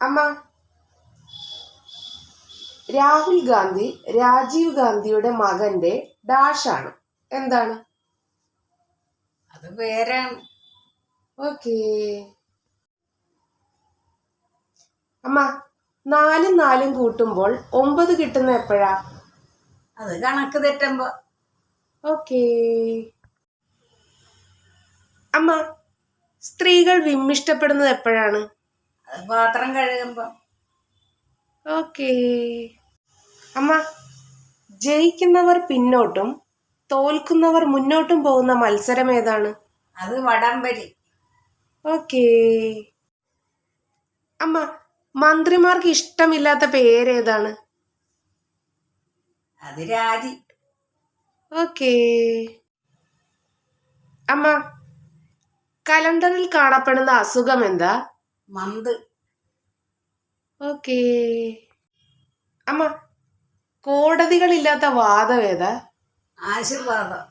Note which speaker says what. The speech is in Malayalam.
Speaker 1: അമ്മ, രാഹുൽ ഗാന്ധി രാജീവ് ഗാന്ധിയുടെ മകന്റെ ഡാഷാണ്. എന്താണ്?
Speaker 2: അത് പേരാണ്.
Speaker 1: ഓക്കേ. അമ്മ, 4ഉം 4ഉം കൂട്ടുമ്പോൾ 9 കിട്ടുന്ന എപ്പോഴാ?
Speaker 2: അത് കണക്ക് തെറ്റുമ്പോ.
Speaker 1: ഓക്കേ. അമ്മ, സ്ത്രീകൾ വിമ്മിഷ്ടപ്പെടുന്നത് എപ്പോഴാണ്?
Speaker 2: അത് പാത്രം കഴുകുമ്പോ.
Speaker 1: ഓക്കേ. അമ്മ, ജയിക്കുന്നവർ പിന്നോട്ടും തോൽക്കുന്നവർ മുന്നോട്ടും പോകുന്ന മത്സരം ഏതാണ്?
Speaker 2: അത് വടംവലി.
Speaker 1: ഓക്കേ. അമ്മ, മന്ത്രിമാർക്ക് ഇഷ്ടമില്ലാത്ത പേരേതാണ്?
Speaker 2: അത് രാജി.
Speaker 1: ഓക്കേ. അമ്മ, കലണ്ടറിൽ കാണപ്പെടുന്ന അസുഖം എന്താ?
Speaker 2: മന്ത്.
Speaker 1: ഓക്കേ. അമ്മ, കോടതികളില്ലാത്ത വാദം ഏതാ?
Speaker 2: ആശീർവാദം.